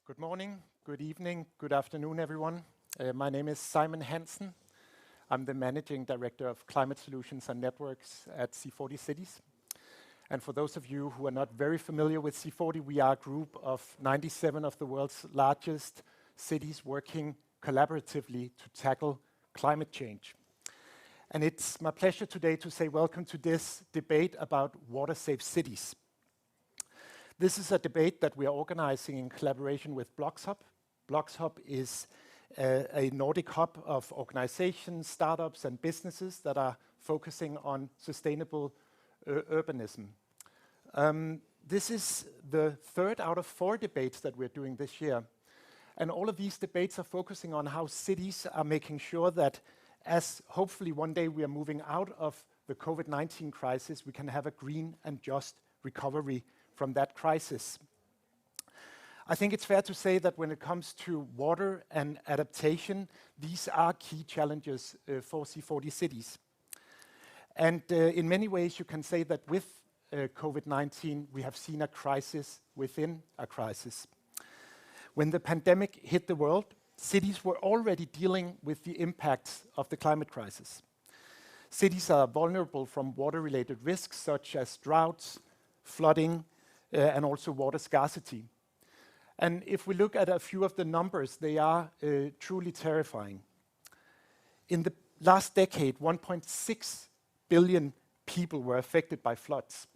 Good morning, good evening, good afternoon, everyone. My name is Simon HANSEN. I'm the Managing Director of Climate Solutions and Networks at C40 Cities. And for those of you who are not very familiar with C40, we are a group of 97 of the world's largest cities working collaboratively to tackle climate change. And it's my pleasure today to say welcome to this debate about water-safe cities. This is a debate that we are organizing in collaboration with BlocksHub. BlocksHub is a Nordic hub of organizations, startups, and businesses that are focusing on sustainable urbanism. This is the third out of 4 debates that we're doing this year. And all of these debates are focusing on how cities are making sure that as hopefully one day we are moving out of the COVID-19 crisis, we can have a green and just recovery from that crisis. I think it's fair to say that when it comes to water and adaptation, these are key challenges for C40 cities. And in many ways, you can say that with COVID-19, we have seen a crisis within a crisis. When the pandemic hit the world, cities were already dealing with the impacts of the climate crisis. Cities are vulnerable from water-related risks such as droughts, flooding, and also water scarcity. And if we look at a few of the numbers, they are truly terrifying. In the last decade, 1.6 billion people were affected by floods.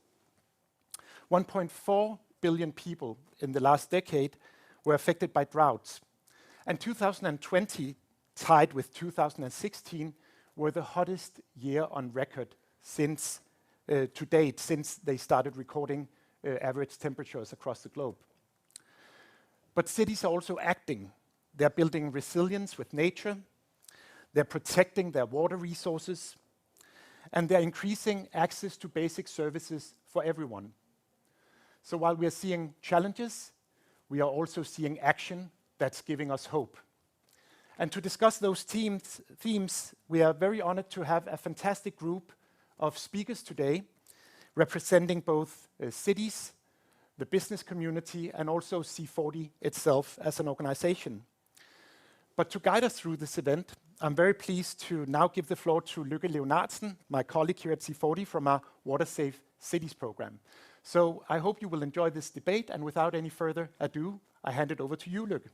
1.4 billion people in the last decade were affected by droughts. And 2020, tied with 2016, were the hottest year on record since to date, since they started recording average temperatures across the globe. But cities are also acting. They're building resilience with nature, they're protecting their water resources, and they're increasing access to basic services for everyone. So while we are seeing challenges, we are also seeing action that's giving us hope. And to discuss those themes, we are very honored to have a fantastic group of speakers today, representing both cities, the business community, and also C40 itself as an organization. But to guide us through this event, I'm very pleased to now give the floor to LYKKE LEONARDSEN, my colleague here at C40 from our Water Safe Cities program. So I hope you will enjoy this debate, and without any further ado, I hand it over to you, LYKKE.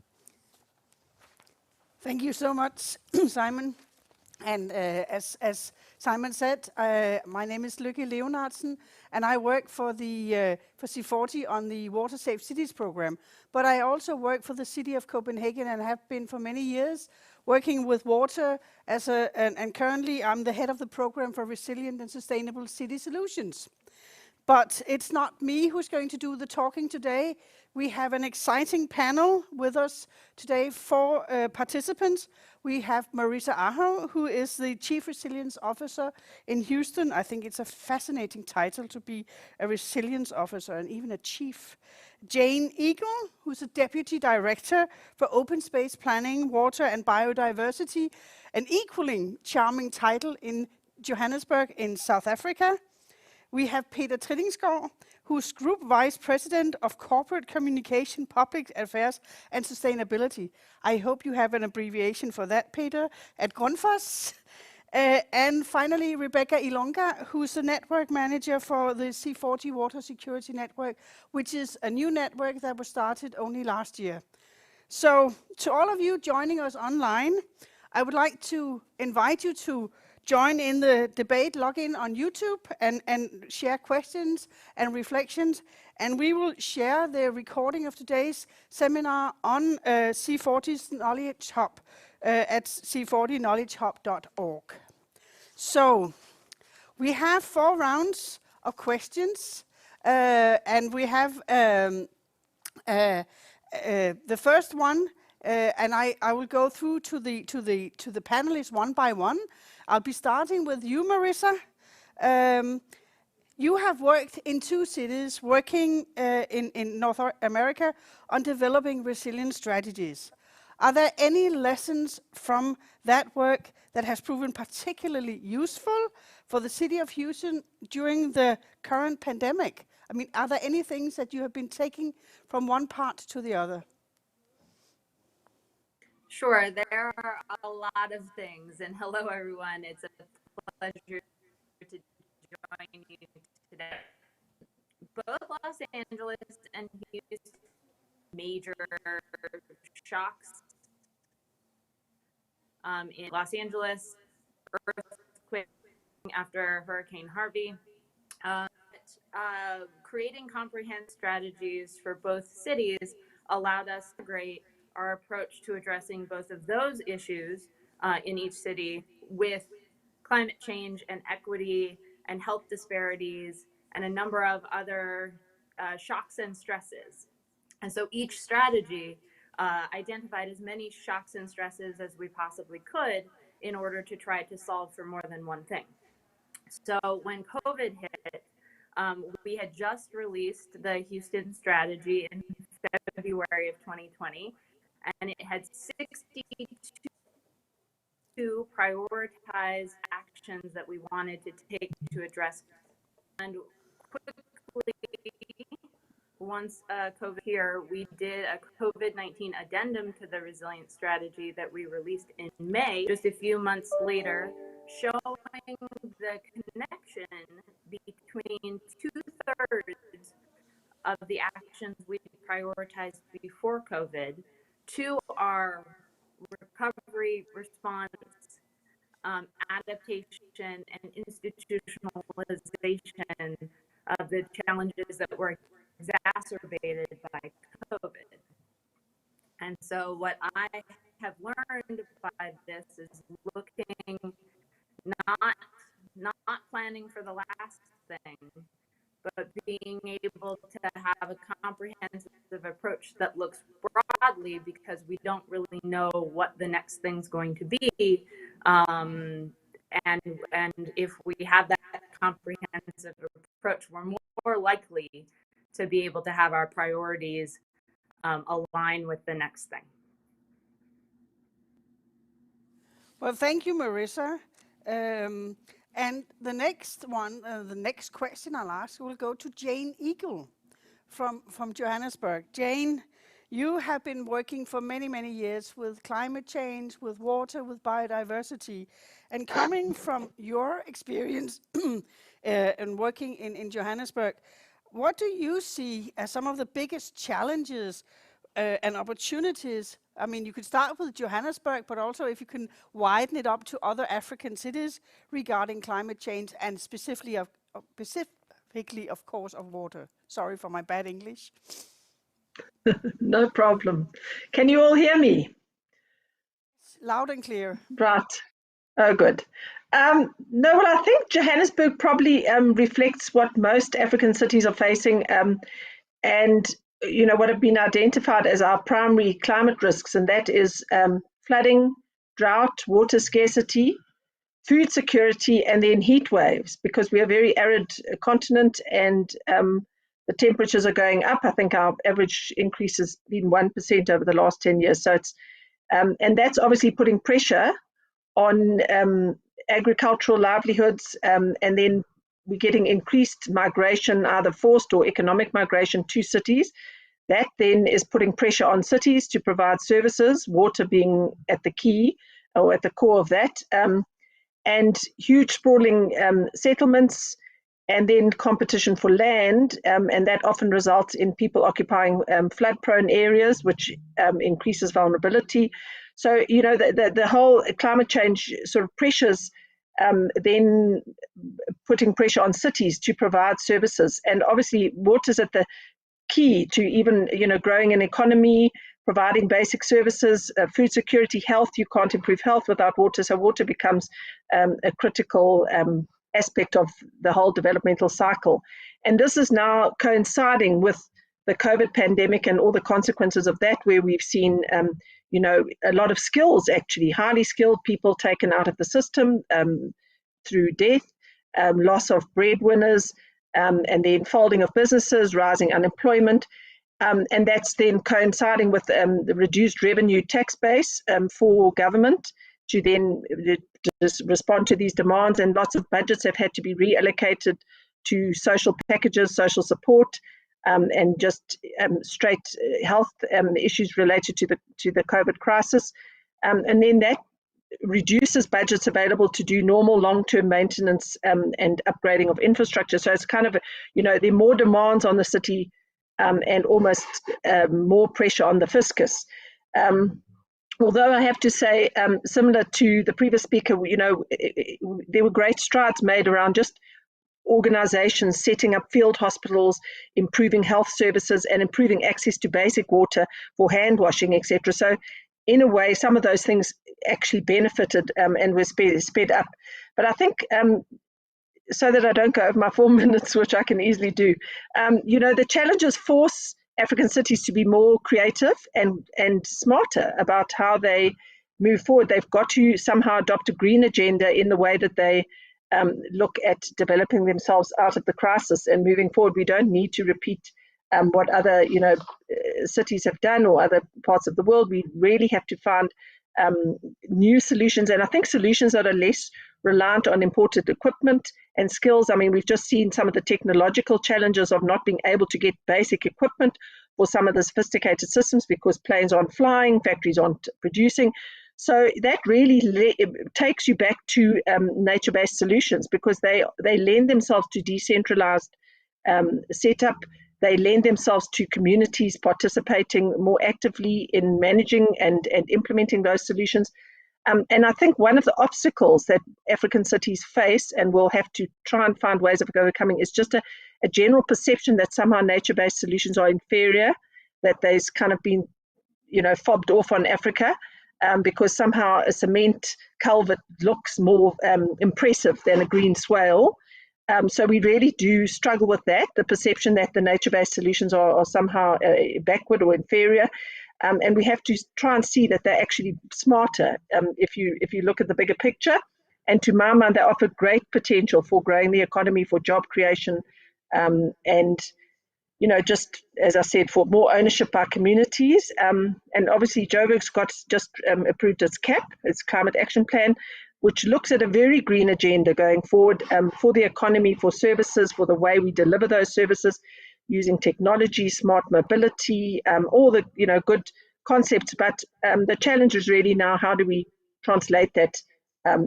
Thank you so much, Simon. And as Simon said, my name is LYKKE LEONARDSEN, and I work for C40 on the Water Safe Cities program. But I also work for the city of Copenhagen and have been for many years working with water and currently I'm the head of the program for resilient and sustainable city solutions. But it's not me who's going to do the talking today. We have an exciting panel with us today, 4 participants. We have MARISSA, who is the Chief Resilience Officer in Houston. I think it's a fascinating title to be a resilience officer and even a chief. Jane Eagle, who's a Deputy Director for Open Space Planning, Water and Biodiversity, an equally charming title in Johannesburg in South Africa. We have Peter TRILLINGSGAARD, who's Group Vice President of Corporate Communication, Public Affairs and Sustainability. I hope you have an abbreviation for that, Peter, at Grundfos. And finally, Rebecca ILUNGA, who's the Network Manager for the C40 Water Security Network, which is a new network that was started only last year. So, to all of you joining us online, I would like to invite you to join in the debate, log in on YouTube and share questions and reflections. And we will share the recording of today's seminar on C40's Knowledge Hub at c40knowledgehub.org. So we have 4 rounds of questions and we have the first one, and I will go through to the panelists one by one. I'll be starting with you, Marissa. You have worked in 2 cities, working in North America on developing resilience strategies. Are there any lessons from that work that has proven particularly useful for the city of Houston during the current pandemic? I mean, are there any things that you have been taking from one part to the other? Sure, there are a lot of things. And hello, everyone. It's a pleasure to join you today. Both Los Angeles and Houston major shocks. In Los Angeles, earthquake after Hurricane Harvey. Creating comprehensive strategies for both cities allowed us to integrate our approach to addressing both of those issues in each city with climate change and equity and health disparities and a number of other shocks and stresses. And so each strategy identified as many shocks and stresses as we possibly could in order to try to solve for more than one thing. So when COVID hit, we had just released the Houston strategy in February of 2020, and it had 62 prioritized actions that we wanted to take to address. And quickly, once COVID here, we did a COVID-19 addendum to the resilience strategy that we released in May, just a few months later, showing the connection between 2/3 of the actions we prioritized before COVID to our recovery response, adaptation, and institutionalization of the challenges that were exacerbated by COVID. And so what I have learned by this is looking, not planning for the last thing, but being able to have a comprehensive approach that looks broadly, because we don't really know what the next thing's going to be. And if we have that comprehensive approach, we're more likely to be able to have our priorities align with the next thing. Well, thank you, Marissa. And the next one, the next question I'll ask will go to Jane Eagle from Johannesburg. Jane, you have been working for many, many years with climate change, with water, with biodiversity. And coming from your experience and working in Johannesburg, what do you see as some of the biggest challenges and opportunities? I mean, you could start with Johannesburg, but also if you can widen it up to other African cities regarding climate change and specifically, of course, of water. Sorry for my bad English. No problem. Can you all hear me? Loud and clear. Right. Oh, good. No, well, I think Johannesburg probably reflects what most African cities are facing, and what have been identified as our primary climate risks, and that is flooding, drought, water scarcity, food security, and then heat waves, because we are a very arid continent and the temperatures are going up. I think our average increase has been 1% over the last 10 years. So it's and that's obviously putting pressure on agricultural livelihoods, and then we're getting increased migration, either forced or economic migration, to cities. That then is putting pressure on cities to provide services, water being at the key or at the core of that, and huge sprawling settlements, and then competition for land, and that often results in people occupying flood-prone areas, which increases vulnerability. So, the whole climate change sort of pressures then putting pressure on cities to provide services. And obviously, water's at the key to even, growing an economy, providing basic services, food security, health. You can't improve health without water, so water becomes a critical aspect of the whole developmental cycle. And this is now coinciding with the COVID pandemic and all the consequences of that, where we've seen a lot of skills, actually highly skilled people taken out of the system through death, loss of breadwinners, and then folding of businesses, rising unemployment. And that's then coinciding with the reduced revenue tax base for government to then respond to these demands, and lots of budgets have had to be reallocated to social packages, social support, and just straight health issues related to the COVID crisis. and then that reduces budgets available to do normal long-term maintenance and upgrading of infrastructure. So it's kind of, there are more demands on the city and almost more pressure on the fiscus. Although I have to say, similar to the previous speaker, there were great strides made around just organizations setting up field hospitals, improving health services, and improving access to basic water for hand washing, etc. So in a way, some of those things actually benefited and were sped up. But I think, so that I don't go over my 4 minutes, which I can easily do, the challenges force African cities to be more creative and smarter about how they move forward. They've got to somehow adopt a green agenda in the way that they look at developing themselves out of the crisis and moving forward. We don't need to repeat what other cities have done or other parts of the world. We really have to find new solutions, and I think solutions that are less reliant on imported equipment and skills. I mean, we've just seen some of the technological challenges of not being able to get basic equipment for some of the sophisticated systems because planes aren't flying, factories aren't producing. So that really takes you back to nature-based solutions, because they lend themselves to decentralized setup. They lend themselves to communities participating more actively in managing and implementing those solutions. And I think one of the obstacles that African cities face and will have to try and find ways of overcoming is just a general perception that somehow nature-based solutions are inferior, that there's kind of been, fobbed off on Africa. Because somehow a cement culvert looks more impressive than a green swale. So we really do struggle with that, the perception that the nature-based solutions are somehow backward or inferior. And we have to try and see that they're actually smarter if you look at the bigger picture. And to my mind, they offer great potential for growing the economy, for job creation, and just as I said, for more ownership by communities. And obviously, Joburg's just approved its CAP, its Climate Action Plan, which looks at a very green agenda going forward for the economy, for services, for the way we deliver those services, using technology, smart mobility, all the good concepts. But the challenge is really now, how do we translate that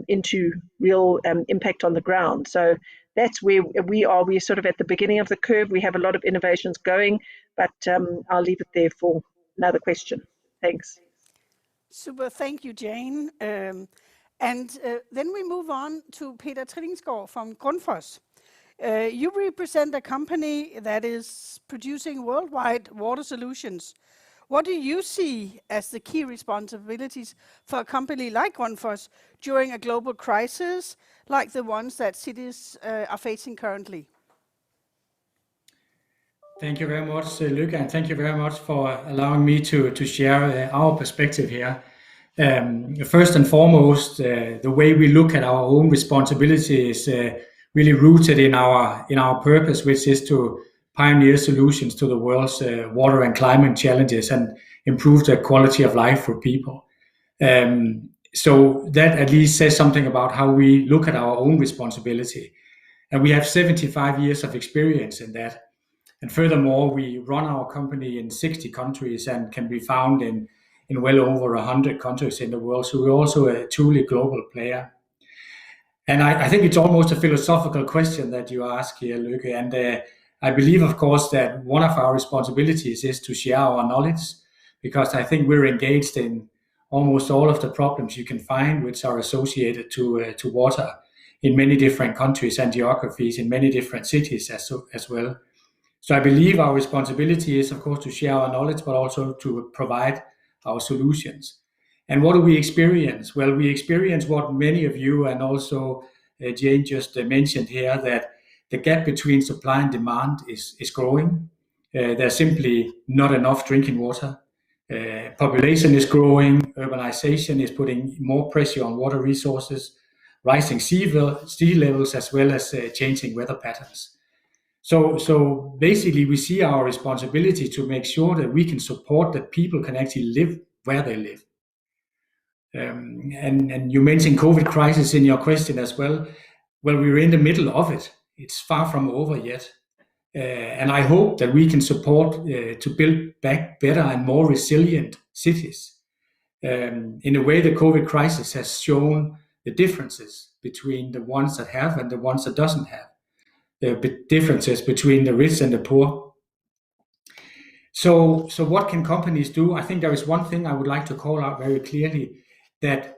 into real impact on the ground? So that's where we are. We're sort of at the beginning of the curve. We have a lot of innovations going, but I'll leave it there for another question. Thanks. Super, thank you, Jane. And then we move on to Peter TRILLINGSGAARD from Grundfos. You represent a company that is producing worldwide water solutions. What do you see as the key responsibilities for a company like Grundfos during a global crisis like the ones that cities are facing currently? Thank you very much, LYKKE, and thank you very much for allowing me to share our perspective here. First and foremost, the way we look at our own responsibility is really rooted in our purpose, which is to pioneer solutions to the world's water and climate challenges and improve the quality of life for people. So that at least says something about how we look at our own responsibility. And we have 75 years of experience in that. And furthermore, we run our company in 60 countries and can be found in well over 100 countries in the world. So we're also a truly global player. And I think it's almost a philosophical question that you ask here, LYKKE. And I believe, of course, that one of our responsibilities is to share our knowledge, because I think we're engaged in almost all of the problems you can find which are associated to water in many different countries and geographies, in many different cities as well. So I believe our responsibility is, of course, to share our knowledge, but also to provide our solutions. And what do we experience? Well, we experience what many of you and also Jane just mentioned here, that the gap between supply and demand is growing. There's simply not enough drinking water. Population is growing, urbanization is putting more pressure on water resources, rising sea levels, as well as changing weather patterns. So basically, we see our responsibility to make sure that we can support that people can actually live where they live. And you mentioned COVID crisis in your question as well. Well, we're in the middle of it. It's far from over yet. And I hope that we can support to build back better and more resilient cities. In a way, the COVID crisis has shown the differences between the ones that have and the ones that doesn't have. The differences between the rich and the poor. So what can companies do? I think there is one thing I would like to call out very clearly, that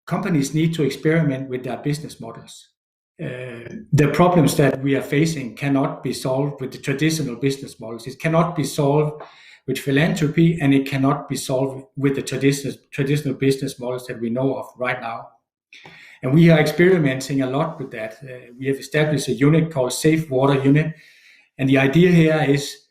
companies need to experiment with their business models. The problems that we are facing cannot be solved with the traditional business models. It cannot be solved with philanthropy, and it cannot be solved with the traditional business models that we know of right now. And we are experimenting a lot with that. We have established a unit called Safe Water Unit. And the idea here is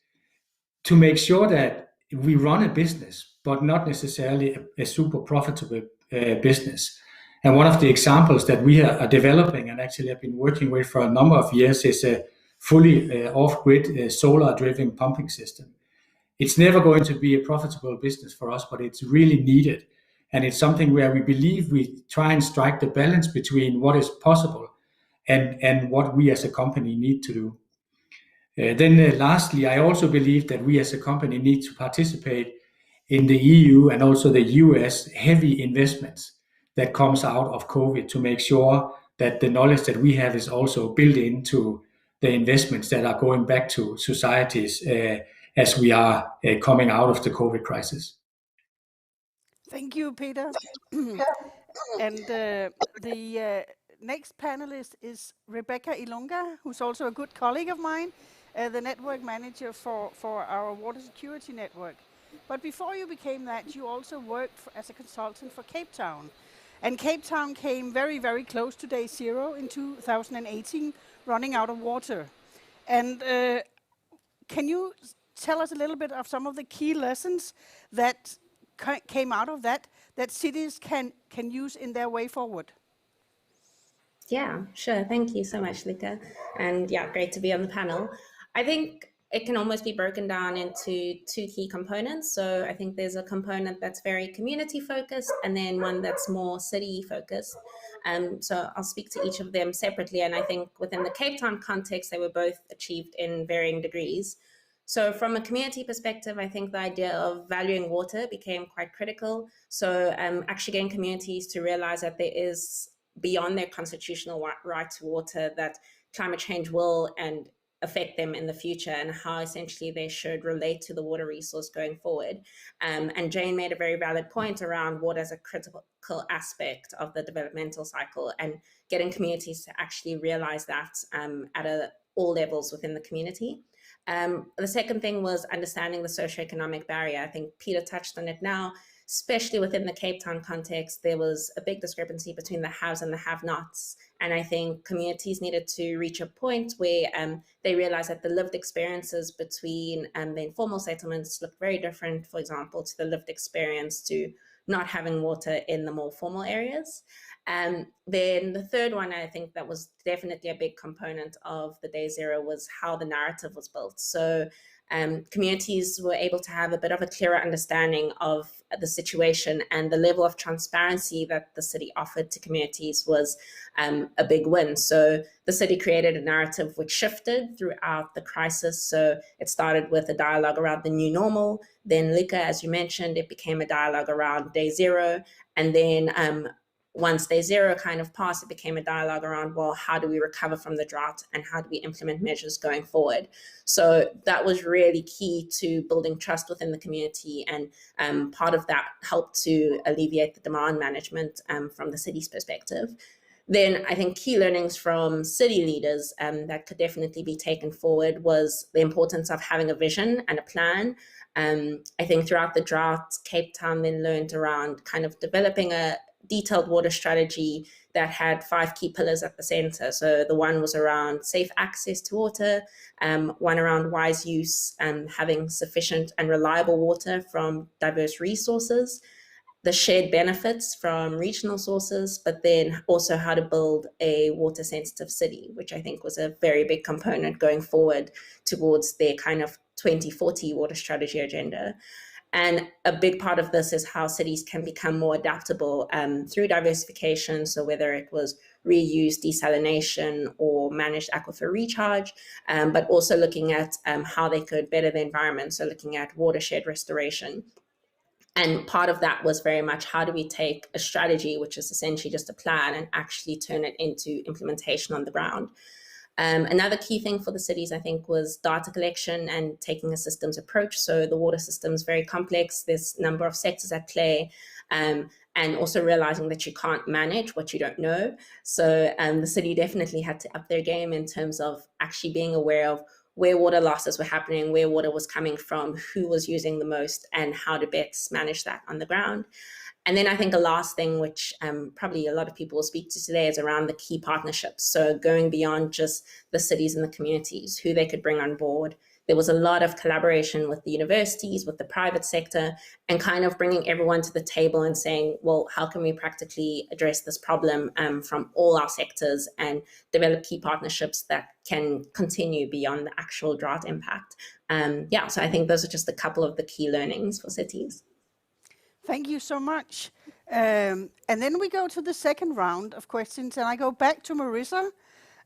to make sure that we run a business, but not necessarily a super profitable business. And one of the examples that we are developing and actually have been working with for a number of years is a fully off-grid solar-driven pumping system. It's never going to be a profitable business for us, but it's really needed. And it's something where we believe we try and strike the balance between what is possible and what we as a company need to do. Then lastly, I also believe that we as a company need to participate in the EU and also the US heavy investments that comes out of COVID, to make sure that the knowledge that we have is also built into the investments that are going back to societies as we are coming out of the COVID crisis. Thank you, Peter. And the next panelist is Rebecca ILUNGA, who's also a good colleague of mine, the network manager for our water security network. But before you became that, you also worked as a consultant for Cape Town. And Cape Town came very, very close to day zero in 2018, running out of water. And can you tell us a little bit of some of the key lessons that came out of that cities can use in their way forward? Yeah, sure. Thank you so much, LYKKE. And yeah, great to be on the panel. I think it can almost be broken down into two key components. So I think there's a component that's very community focused and then one that's more city focused. So I'll speak to each of them separately. And I think within the Cape Town context, they were both achieved in varying degrees. So from a community perspective, I think the idea of valuing water became quite critical. So actually getting communities to realize that there is, beyond their constitutional right to water, that climate change will and affect them in the future, and how essentially they should relate to the water resource going forward. And Jane made a very valid point around water as a critical aspect of the developmental cycle, and getting communities to actually realize that at all levels within the community. The second thing was understanding the socioeconomic barrier. I think Peter touched on it now. Especially within the Cape Town context, there was a big discrepancy between the haves and the have-nots. And I think communities needed to reach a point where they realized that the lived experiences between the informal settlements look very different, for example, to the lived experience to not having water in the more formal areas. Then the third one, I think that was definitely a big component of the day zero, was how the narrative was built. So communities were able to have a bit of a clearer understanding of the situation, and the level of transparency that the city offered to communities was a big win. So the city created a narrative which shifted throughout the crisis. So it started with a dialogue around the new normal. Then LYKKE, as you mentioned, it became a dialogue around day zero. And then once day zero kind of passed, it became a dialogue around, well, how do we recover from the drought and how do we implement measures going forward? So that was really key to building trust within the community, and part of that helped to alleviate the demand management from the city's perspective. Then I think key learnings from city leaders that could definitely be taken forward was the importance of having a vision and a plan. I think throughout the drought, Cape Town then learned around kind of developing a detailed water strategy that had 5 key pillars at the center. So the one was around safe access to water, one around wise use, having sufficient and reliable water from diverse resources, the shared benefits from regional sources, but then also how to build a water sensitive city, which I think was a very big component going forward towards their kind of 2040 water strategy agenda. And a big part of this is how cities can become more adaptable through diversification. So whether it was reuse, desalination, or managed aquifer recharge, but also looking at how they could better the environment. So looking at watershed restoration. And part of that was very much, how do we take a strategy, which is essentially just a plan, and actually turn it into implementation on the ground? Another key thing for the cities, I think, was data collection and taking a systems approach. So the water system is very complex. There's a number of sectors at play, and also realizing that you can't manage what you don't know. So the city definitely had to up their game in terms of actually being aware of where water losses were happening, where water was coming from, who was using the most, and how to best manage that on the ground. And then I think a last thing, which probably a lot of people will speak to today, is around the key partnerships. So going beyond just the cities and the communities, who they could bring on board. There was a lot of collaboration with the universities, with the private sector, and kind of bringing everyone to the table and saying, well, how can we practically address this problem from all our sectors and develop key partnerships that can continue beyond the actual drought impact? Yeah, so I think those are just a couple of the key learnings for cities. Thank you so much. And then we go to the second round of questions, and I go back to Marissa.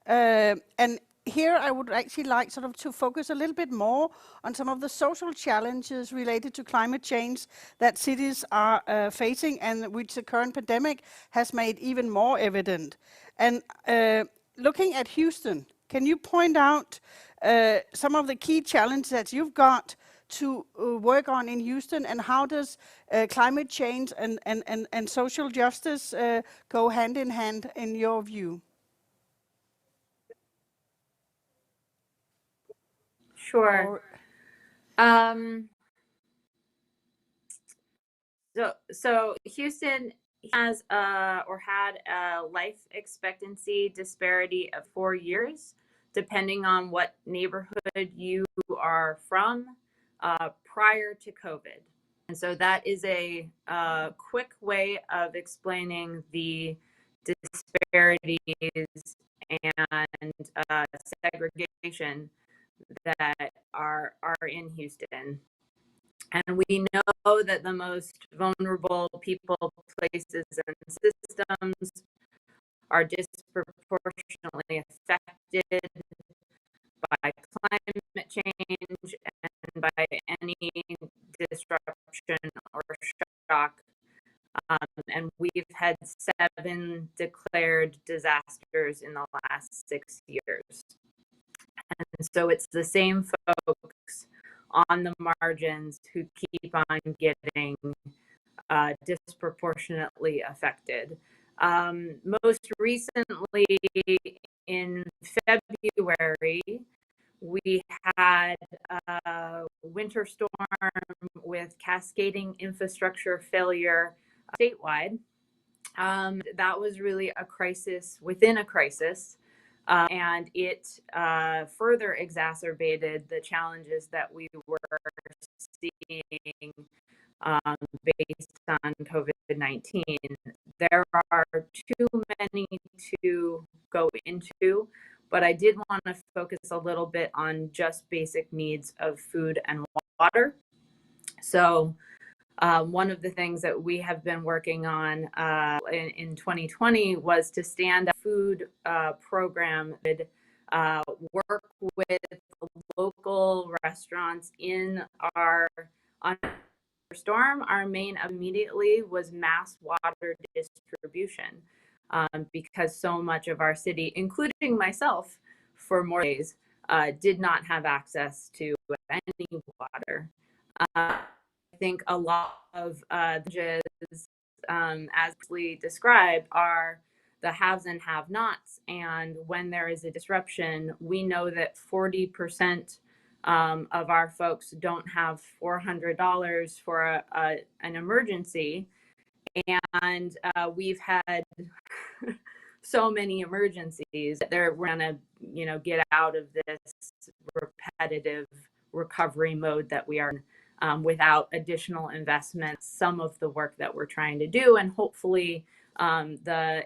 And here I would actually like sort of to focus a little bit more on some of the social challenges related to climate change that cities are facing, and which the current pandemic has made even more evident. And looking at Houston, can you point out some of the key challenges that you've got to work on in Houston, and how does climate change and social justice go hand in hand in your view? Sure. So Houston has or had a life expectancy disparity of 4 years, depending on what neighborhood you are from, prior to COVID. And so that is a quick way of explaining the disparities and segregation that are in Houston. And we know that the most vulnerable people, places, and systems are disproportionately affected by climate change and by any disruption or shock. And we've had 7 declared disasters in the last 6 years. And so it's the same folks on the margins who keep on getting disproportionately affected. Most recently, in February, we had a winter storm with cascading infrastructure failure statewide. That was really a crisis within a crisis. And it further exacerbated the challenges that we were seeing based on COVID-19. There are too many to go into, but I did want to focus a little bit on just basic needs of food and water. So one of the things that we have been working on in 2020 was to stand up a food program that work with local restaurants in our storm. Our main immediately was mass water distribution, because so much of our city, including myself, for more days, did not have access to any water. I think a lot of challenges, as we described, are the haves and have-nots. And when there is a disruption, we know that 40% of our folks don't have $400 for an emergency. And we've had so many emergencies that we're gonna, get out of this repetitive recovery mode that we are in. Without additional investments, some of the work that we're trying to do, and hopefully the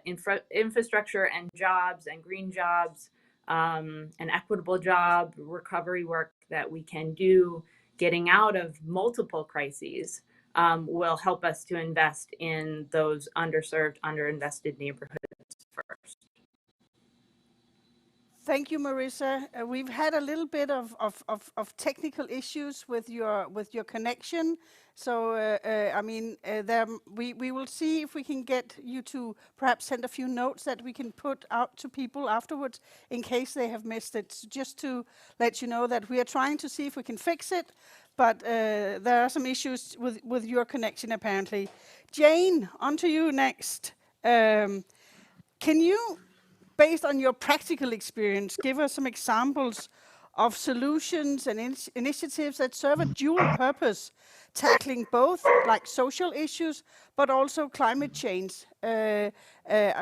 infrastructure and jobs and green jobs and equitable job recovery work that we can do getting out of multiple crises will help us to invest in those underserved, underinvested neighborhoods first. Thank you, Marissa. We've had a little bit of technical issues with your connection. So, I mean, we will see if we can get you to perhaps send a few notes that we can put out to people afterwards in case they have missed it. So just to let you know that we are trying to see if we can fix it, but there are some issues with your connection apparently. Jane, on to you next. Can you, based on your practical experience, give us some examples of solutions and initiatives that serve a dual purpose, tackling both like social issues, but also climate change? I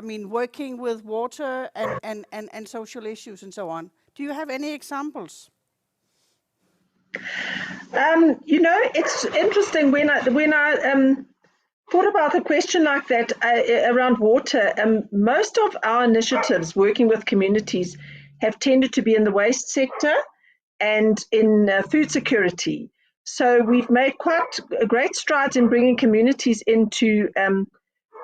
mean, working with water and social issues and so on. Do you have any examples? You know, it's interesting when I thought about a question like that around water. Most of our initiatives working with communities have tended to be in the waste sector and in food security. So we've made quite great strides in bringing communities into,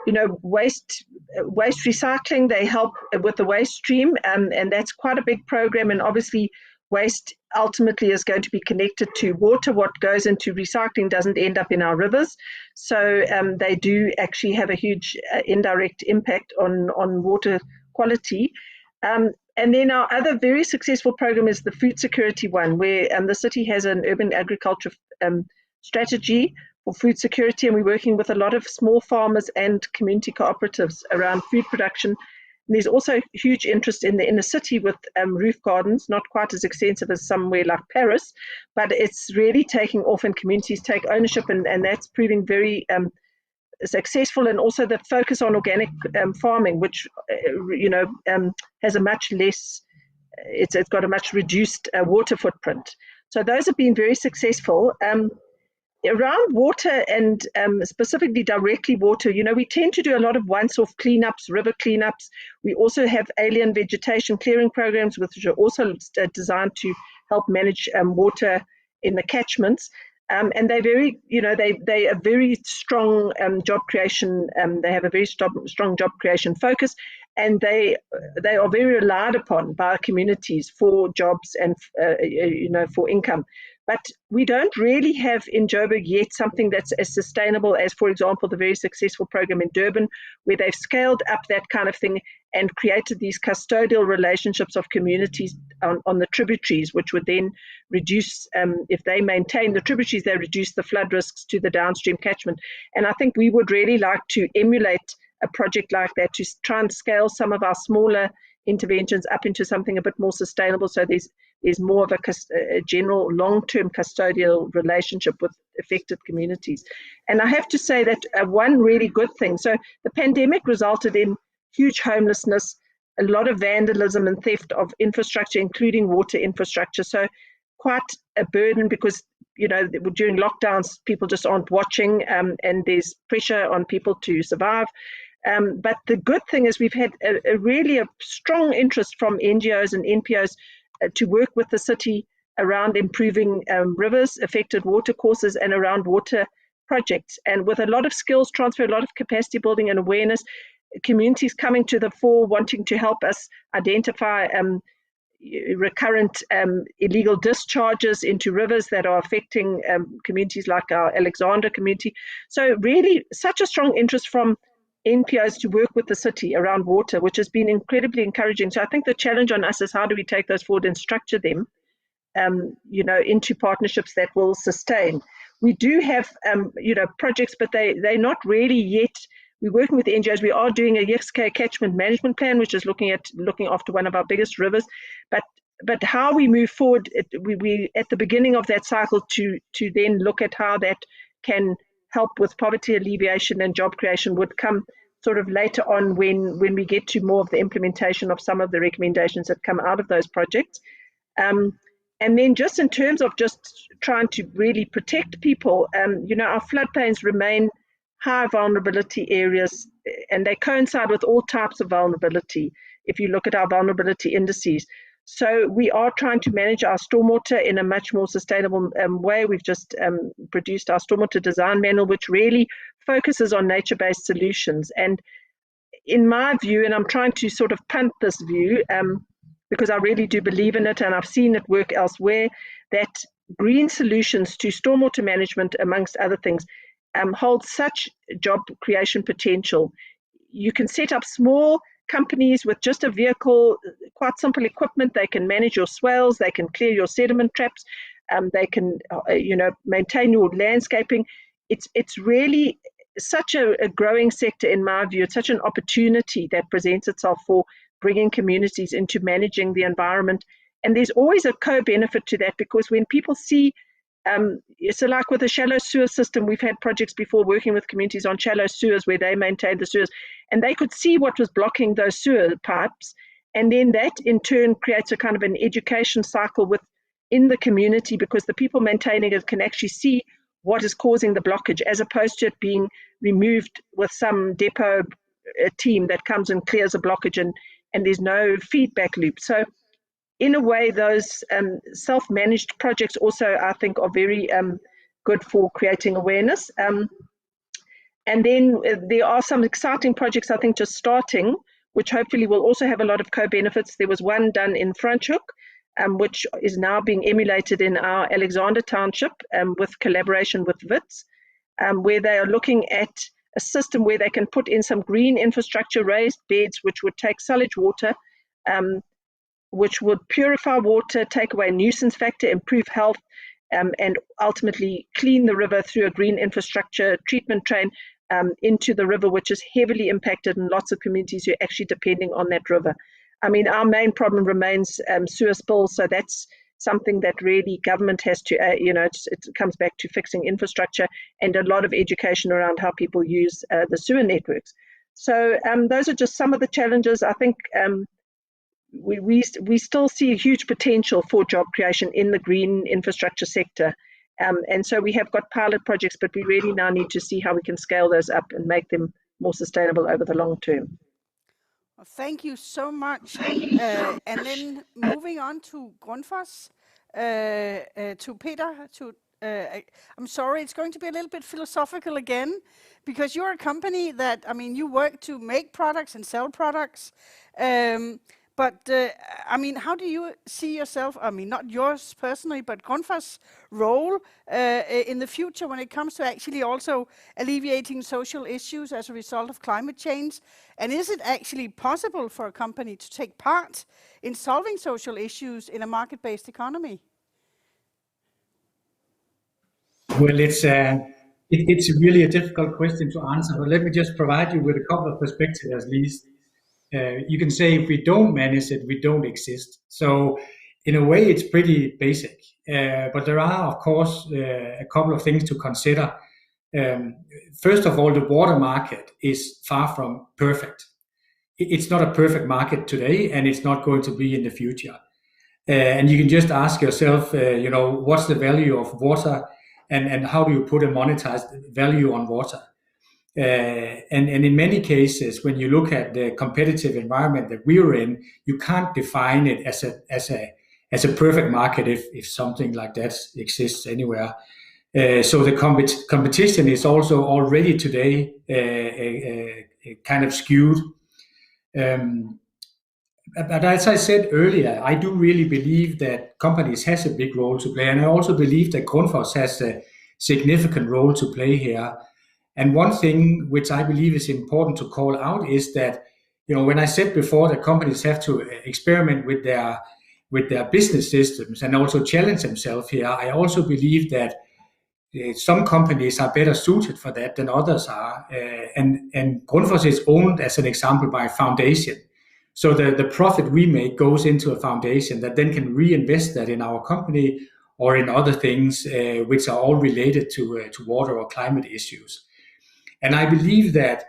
you know, waste recycling. They help with the waste stream, and that's quite a big program. And obviously, waste ultimately is going to be connected to water. What goes into recycling doesn't end up in our rivers. So they do actually have a huge indirect impact on water quality. And then our other very successful program is the food security one, where the city has an urban agriculture strategy for food security, and we're working with a lot of small farmers and community cooperatives around food production. And there's also huge interest in the inner city with roof gardens, not quite as extensive as somewhere like Paris, but it's really taking off and communities take ownership, and that's proving very successful. And also the focus on organic farming, which you know has a much less, it's got a much reduced water footprint. So those have been very successful. Around water and specifically directly water, you know, we tend to do a lot of once-off cleanups, river cleanups. We also have alien vegetation clearing programs, which are also designed to help manage water in the catchments. And they're very, you know, they are very strong job creation. They have a very strong job creation focus, and they are very relied upon by communities for jobs and you know, for income. But we don't really have in Joburg yet something that's as sustainable as, for example, the very successful program in Durban, where they've scaled up that kind of thing and created these custodial relationships of communities on the tributaries, which would then reduce, if they maintain the tributaries, they reduce the flood risks to the downstream catchment. And I think we would really like to emulate a project like that to try and scale some of our smaller interventions up into something a bit more sustainable, so there's more of a general long-term custodial relationship with affected communities. And I have to say that one really good thing, so the pandemic resulted in huge homelessness, a lot of vandalism and theft of infrastructure, including water infrastructure. So quite a burden, because, you know, during lockdowns, people just aren't watching, and there's pressure on people to survive. But the good thing is we've had a really strong interest from NGOs and NPOs to work with the city around improving rivers, affected water courses, and around water projects. And with a lot of skills transfer, a lot of capacity building and awareness, communities coming to the fore, wanting to help us identify recurrent illegal discharges into rivers that are affecting communities like our Alexandra community. So really such a strong interest from NPOs to work with the city around water, which has been incredibly encouraging. So I think the challenge on us is how do we take those forward and structure them, you know, into partnerships that will sustain. We do have, you know, projects, but they're not really yet. We're working with NGOs. We are doing a LYKKE catchment management plan, which is looking after one of our biggest rivers. But how we move forward, we at the beginning of that cycle to then look at how that can help with poverty alleviation and job creation would come sort of later on when we get to more of the implementation of some of the recommendations that come out of those projects. And then just in terms of just trying to really protect people, you know, our floodplains remain high vulnerability areas, and they coincide with all types of vulnerability if you look at our vulnerability indices. So we are trying to manage our stormwater in a much more sustainable way. We've just produced our stormwater design manual, which really focuses on nature-based solutions. And in my view, and I'm trying to sort of punt this view, because I really do believe in it, and I've seen it work elsewhere, that green solutions to stormwater management, amongst other things, hold such job creation potential. You can set up small companies with just a vehicle, quite simple equipment. They can manage your swales, they can clear your sediment traps, they can maintain your landscaping. It's really such a growing sector in my view. It's such an opportunity that presents itself for bringing communities into managing the environment. And there's always a co-benefit to that, because when people see, so like with the shallow sewer system, we've had projects before working with communities on shallow sewers where they maintained the sewers, and they could see what was blocking those sewer pipes. And then that in turn creates a kind of an education cycle within the community, because the people maintaining it can actually see what is causing the blockage, as opposed to it being removed with some depot team that comes and clears a blockage, and there's no feedback loop. So in a way, those self-managed projects also, I think, are very good for creating awareness. And then there are some exciting projects, I think, just starting, which hopefully will also have a lot of co-benefits. There was one done in Franschhoek, which is now being emulated in our Alexander Township with collaboration with WITS, where they are looking at a system where they can put in some green infrastructure, raised beds, which would take sewage water, which would purify water, take away nuisance factor, improve health, and ultimately clean the river through a green infrastructure treatment train into the river, which is heavily impacted, and lots of communities who are actually depending on that river. I mean, our main problem remains sewer spills, so that's something that really government has to, it comes back to fixing infrastructure and a lot of education around how people use the sewer networks. So those are just some of the challenges. I think we still see a huge potential for job creation in the green infrastructure sector. And so we have got pilot projects, but we really now need to see how we can scale those up and make them more sustainable over the long term. Well, thank you so much. And then moving on to Grundfos, to Peter, I'm sorry, it's going to be a little bit philosophical again, because you're a company that, I mean, you work to make products and sell products. But I mean, how do you see yourself, I mean, not yours personally, but Grundfos' role in the future when it comes to actually also alleviating social issues as a result of climate change? And is it actually possible for a company to take part in solving social issues in a market-based economy? Well, it's really a difficult question to answer, but let me just provide you with a couple of perspectives at least. You can say if we don't manage it, we don't exist. So in a way, it's pretty basic. But there are, of course, a couple of things to consider. First of all, the water market is far from perfect. It's not a perfect market today, and it's not going to be in the future. And you can just ask yourself, what's the value of water, and how do you put a monetized value on water? And in many cases, when you look at the competitive environment that we're in, you can't define it as a perfect market if something like that exists anywhere. So the competition is also already today kind of skewed. But as I said earlier, I do really believe that companies has a big role to play, and I also believe that Grundfos has a significant role to play here. And one thing which I believe is important to call out is that, when I said before that companies have to experiment with their business systems and also challenge themselves here, I also believe that some companies are better suited for that than others are. And Grundfos is owned, as an example, by a foundation. So the profit we make goes into a foundation that then can reinvest that in our company or in other things which are all related to water or climate issues. And I believe that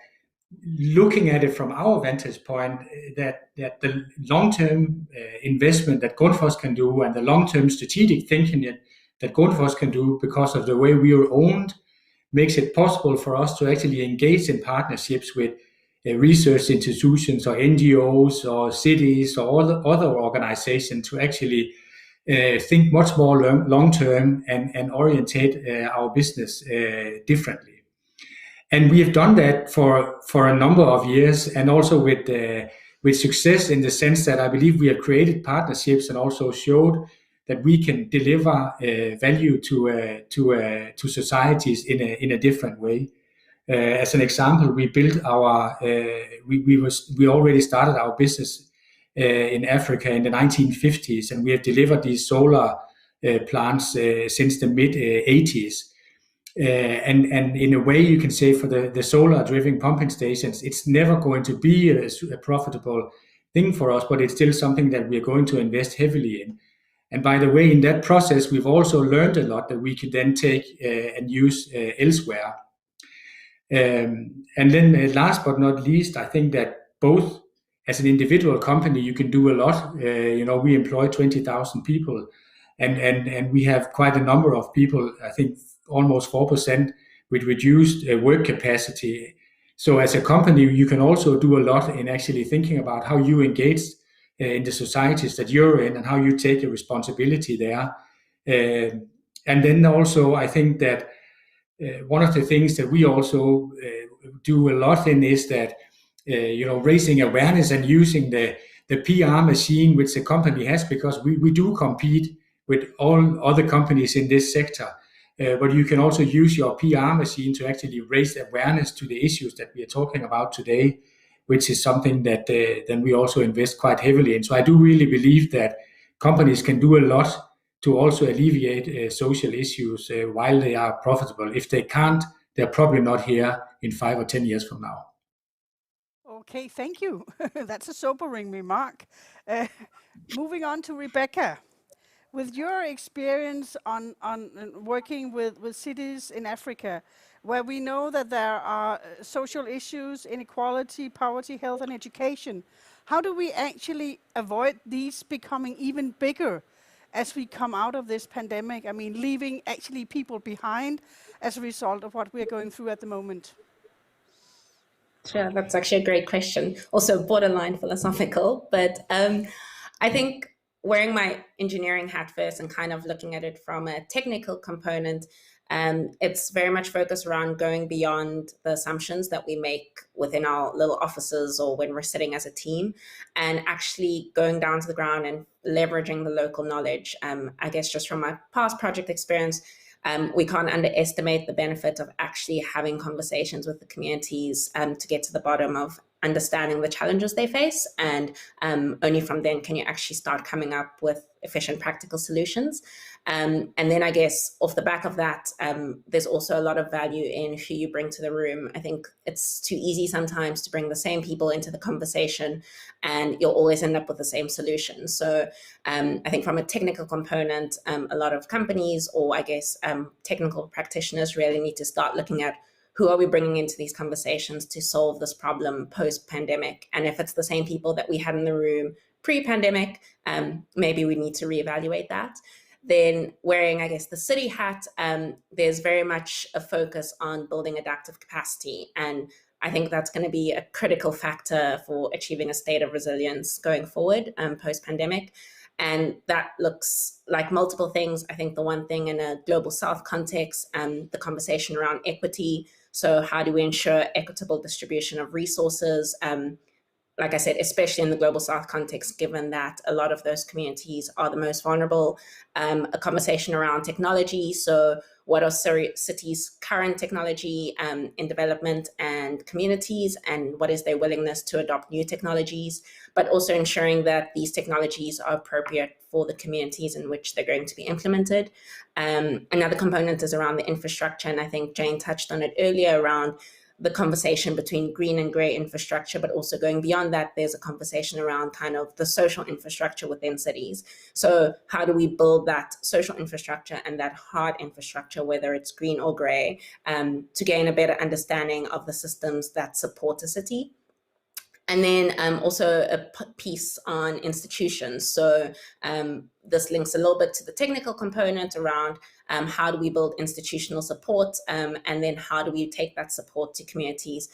looking at it from our vantage point, that the long-term investment that Grundfos can do and the long-term strategic thinking that Grundfos can do because of the way we are owned makes it possible for us to actually engage in partnerships with research institutions or NGOs or cities or other organizations to actually think much more long-term and orientate our business differently. And we have done that for a number of years, and also with with success in the sense that I believe we have created partnerships and also showed that we can deliver value to societies in a different way. As an example, we built our we already started our business in Africa in the 1950s, and we have delivered these solar plants since the mid 80s. And in a way, you can say for the solar-driven pumping stations, it's never going to be a profitable thing for us, but it's still something that we are going to invest heavily in. And by the way, in that process, we've also learned a lot that we can then take and use elsewhere. And then last but not least, I think that both as an individual company, you can do a lot. We employ 20,000 people, and we have quite a number of people, I think almost 4% with reduced work capacity. So as a company, you can also do a lot in actually thinking about how you engage in the societies that you're in and how you take a responsibility there. And then also, I think that one of the things that we also do a lot in is that raising awareness and using the PR machine which the company has, because we do compete with all other companies in this sector. But you can also use your PR machine to actually raise awareness to the issues that we are talking about today, which is something that then we also invest quite heavily in. So I do really believe that companies can do a lot to also alleviate social issues while they are profitable. If they can't, they're probably not here in 5 or 10 years from now. Okay, thank you. That's a sobering remark. Moving on to Rebecca. With your experience on working with cities in Africa, where we know that there are social issues, inequality, poverty, health, and education, how do we actually avoid these becoming even bigger as we come out of this pandemic? I mean, leaving actually people behind as a result of what we're going through at the moment. Sure, that's actually a great question. Also borderline philosophical, but I think wearing my engineering hat first and kind of looking at it from a technical component, it's very much focused around going beyond the assumptions that we make within our little offices or when we're sitting as a team, and actually going down to the ground and leveraging the local knowledge. I guess just from my past project experience, we can't underestimate the benefit of actually having conversations with the communities to get to the bottom of understanding the challenges they face. And only from then can you actually start coming up with efficient, practical solutions. And then I guess off the back of that, there's also a lot of value in who you bring to the room. I think it's too easy sometimes to bring the same people into the conversation and you'll always end up with the same solution. So I think from a technical component, a lot of companies or I guess technical practitioners really need to start looking at who are we bringing into these conversations to solve this problem post-pandemic? And if it's the same people that we had in the room pre-pandemic, maybe we need to reevaluate that. Then wearing, I guess, the city hat, there's very much a focus on building adaptive capacity. And I think that's going to be a critical factor for achieving a state of resilience going forward post-pandemic. And that looks like multiple things. I think the one thing in a global south context, the conversation around equity. So how do we ensure equitable distribution of resources? Like I said, especially in the global south context, given that a lot of those communities are the most vulnerable. A conversation around technology. So what are cities' current technology in development and communities, and what is their willingness to adopt new technologies, but also ensuring that these technologies are appropriate for the communities in which they're going to be implemented. Another component is around the infrastructure, and I think Jane touched on it earlier around the conversation between green and grey infrastructure, but also going beyond that, there's a conversation around kind of the social infrastructure within cities. So how do we build that social infrastructure and that hard infrastructure, whether it's green or grey, to gain a better understanding of the systems that support a city? And then also a piece on institutions. So this links a little bit to the technical component around how do we build institutional support, and then how do we take that support to communities,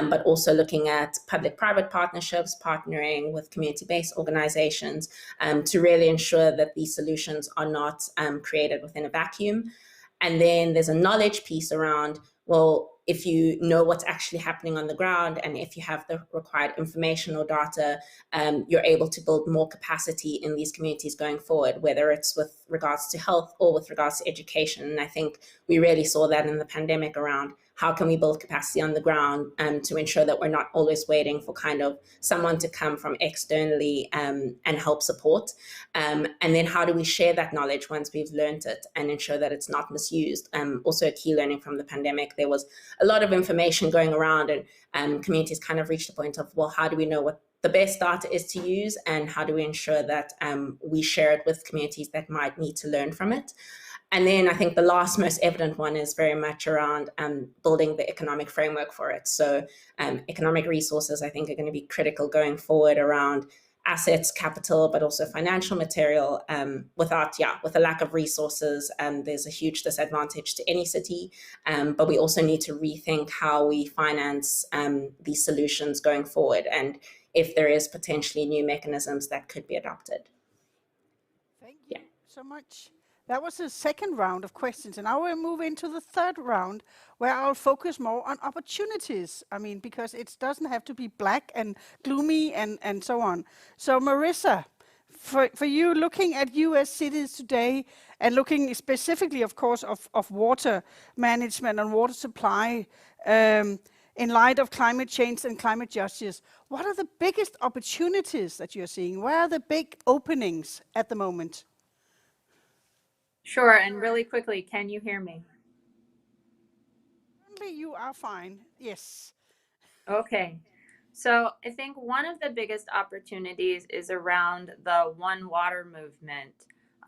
but also looking at public-private partnerships, partnering with community-based organizations to really ensure that these solutions are not created within a vacuum. And then there's a knowledge piece around, well, if you know what's actually happening on the ground, and if you have the required information or data, you're able to build more capacity in these communities going forward, whether it's with regards to health or with regards to education. And I think we really saw that in the pandemic around how can we build capacity on the ground to ensure that we're not always waiting for kind of someone to come from externally and help support. And then how do we share that knowledge once we've learned it and ensure that it's not misused? Also a key learning from the pandemic, there was a lot of information going around, and communities kind of reached the point of, well, how do we know what the best data is to use, and how do we ensure that we share it with communities that might need to learn from it? And then I think the last most evident one is very much around building the economic framework for it. So economic resources, I think, are going to be critical going forward around assets, capital, but also financial material. With a lack of resources, there's a huge disadvantage to any city. But we also need to rethink how we finance these solutions going forward, and if there is potentially new mechanisms that could be adopted. Thank you so much. That was the second round of questions, and now we'll move into the third round, where I'll focus more on opportunities. I mean, because it doesn't have to be black and gloomy and so on. So Marissa, for you, looking at US cities today, and looking specifically, of course, of water management and water supply, in light of climate change and climate justice, what are the biggest opportunities that you're seeing? Where are the big openings at the moment? Sure, and really quickly, can you hear me? You are fine, yes. Okay, so I think one of the biggest opportunities is around the One Water movement.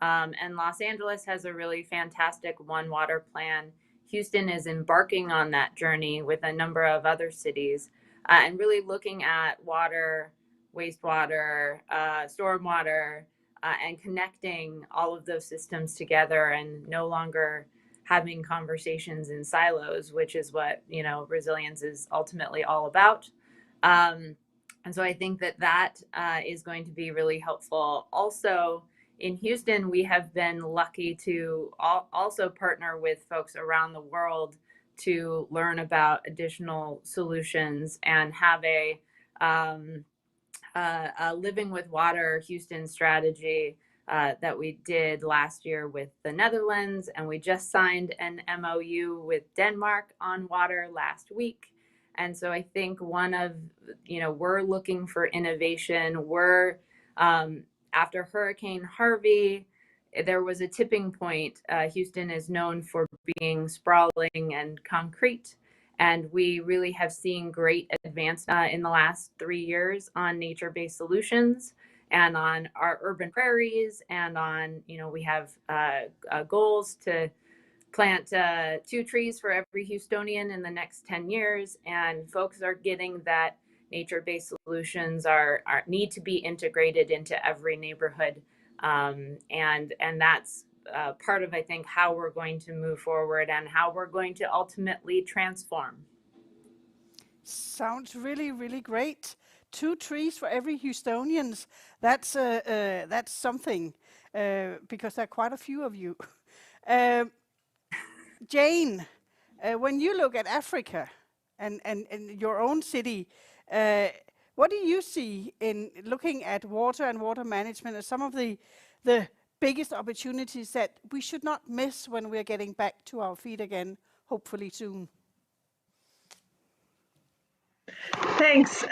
And Los Angeles has a really fantastic One Water plan. Houston is embarking on that journey with a number of other cities, and really looking at water, wastewater, stormwater, and connecting all of those systems together, and no longer having conversations in silos, which is what, resilience is ultimately all about. And so I think that is going to be really helpful. Also, in Houston, we have been lucky to also partner with folks around the world to learn about additional solutions and have a Living with Water Houston strategy that we did last year with the Netherlands, and we just signed an MOU with Denmark on water last week. And so I think we're looking for innovation. After Hurricane Harvey, there was a tipping point. Houston is known for being sprawling and concrete. And we really have seen great advance in the last 3 years on nature-based solutions and on our urban prairies. And on, we have goals to plant 2 trees for every Houstonian in the next 10 years. And folks are getting that nature-based solutions need to be integrated into every neighborhood. And that's part of, I think, how we're going to move forward and how we're going to ultimately transform. Sounds really, really great. 2 trees for every Houstonians. That's something, because there are quite a few of you. Jane, when you look at Africa and your own city, what do you see in looking at water and water management as some of the biggest opportunities that we should not miss when we're getting back to our feet again, hopefully soon? Thanks.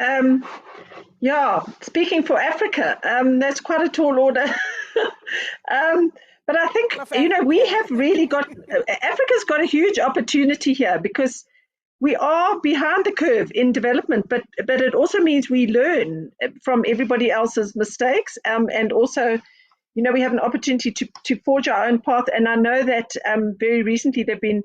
Speaking for Africa, that's quite a tall order. But I think, we have really got, Africa's got a huge opportunity here because we are behind the curve in development, but it also means we learn from everybody else's mistakes. And also, we have an opportunity to forge our own path. And I know that very recently there have been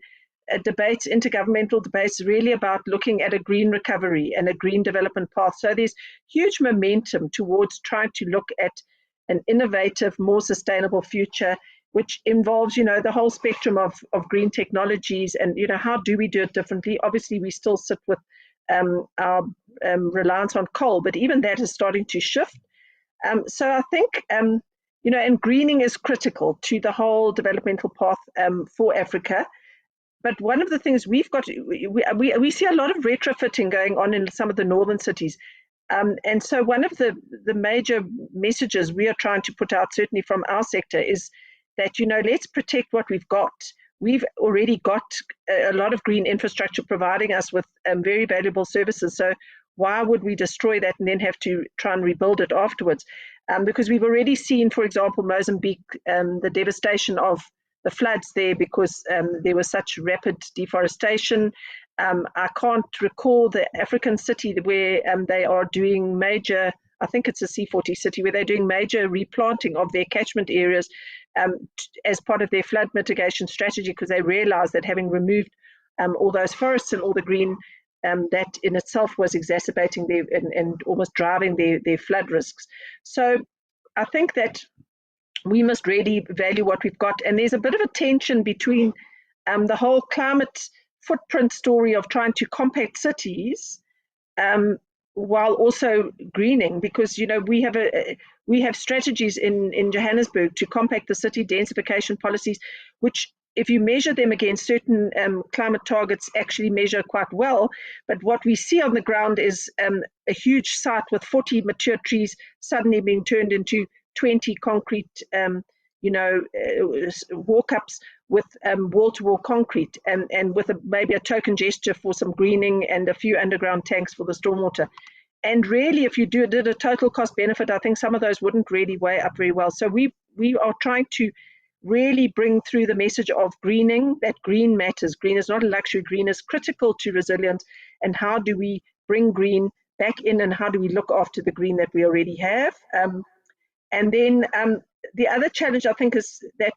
intergovernmental debates really about looking at a green recovery and a green development path. So there's huge momentum towards trying to look at an innovative, more sustainable future, which involves, the whole spectrum of green technologies and, how do we do it differently? Obviously, we still sit with our reliance on coal, but even that is starting to shift. So I think, and greening is critical to the whole developmental path for Africa. But one of the things we've got, we see a lot of retrofitting going on in some of the northern cities. And so one of the major messages we are trying to put out, certainly from our sector, is that, you know, let's protect what we've got. We've already got a lot of green infrastructure providing us with very valuable services. So why would we destroy that and then have to try and rebuild it afterwards? Because we've already seen, for example, Mozambique, the devastation of the floods there because there was such rapid deforestation. I can't recall the African city where they are doing major, I think it's a C40 city, where they're doing major replanting of their catchment areas as part of their flood mitigation strategy, because they realized that having removed all those forests and all the green, that in itself was exacerbating their and almost driving their flood risks. So I think that we must really value what we've got. And there's a bit of a tension between the whole climate footprint story of trying to compact cities while also greening, because, you know, we have strategies in Johannesburg to compact the city, densification policies, which, if you measure them against certain climate targets, actually measure quite well. But what we see on the ground is a huge site with 40 mature trees suddenly being turned into 20 concrete, walk-ups with wall-to-wall concrete, and with maybe a token gesture for some greening and a few underground tanks for the stormwater. And really, if you did a total cost benefit, I think some of those wouldn't really weigh up very well. So we are trying to really bring through the message of greening, that green matters. Green is not a luxury. Green is critical to resilience. And how do we bring green back in, and how do we look after the green that we already have? And then the other challenge, I think, is that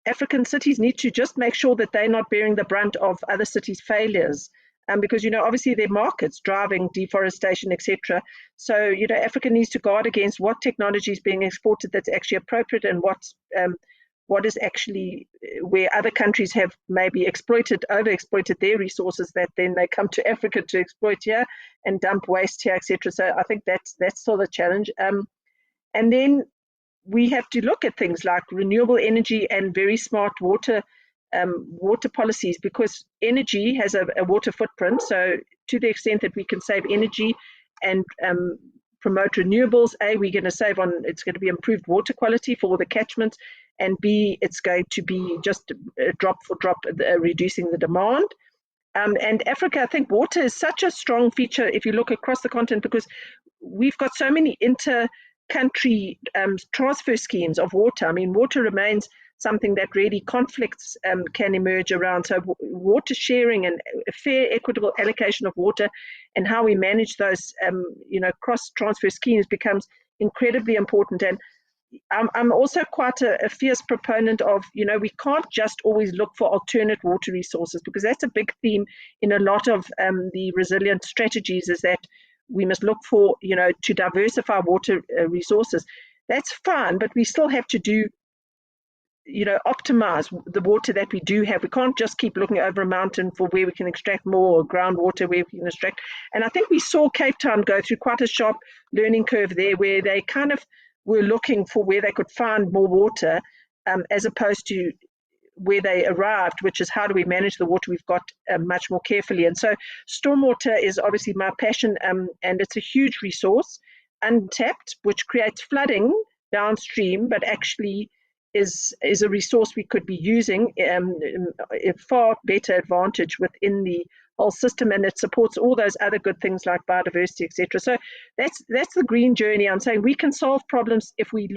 African cities need to just make sure that they're not bearing the brunt of other cities' failures. Because, you know, obviously their markets driving deforestation, etc. So, you know, Africa needs to guard against what technology is being exported that's actually appropriate, and what is actually where other countries have maybe overexploited their resources, that then they come to Africa to exploit here and dump waste here, etc. So I think that's still the challenge. And then we have to look at things like renewable energy and very smart water policies, because energy has a water footprint. So to the extent that we can save energy and promote renewables, A, we're going to save on, it's going to be improved water quality for the catchments, and B, it's going to be just drop for drop reducing the demand. And Africa, I think water is such a strong feature if you look across the continent, because we've got so many inter-country transfer schemes of water. I mean, water remains something that really conflicts can emerge around. So water sharing and a fair, equitable allocation of water, and how we manage those, cross-transfer schemes becomes incredibly important. And I'm also quite a fierce proponent of, we can't just always look for alternate water resources, because that's a big theme in a lot of the resilient strategies, is that we must look for, to diversify water resources. That's fine, but we still have to do, optimize the water that we do have. We can't just keep looking over a mountain for where we can extract more, or groundwater where we can extract. And I think we saw Cape Town go through quite a sharp learning curve there, where they kind of were looking for where they could find more water, as opposed to where they arrived, which is how do we manage the water we've got much more carefully. And so stormwater is obviously my passion, and it's a huge resource, untapped, which creates flooding downstream, but actually is a resource we could be using a far better advantage within the whole system, and it supports all those other good things like biodiversity, etc. So that's the green journey. I'm saying we can solve problems if we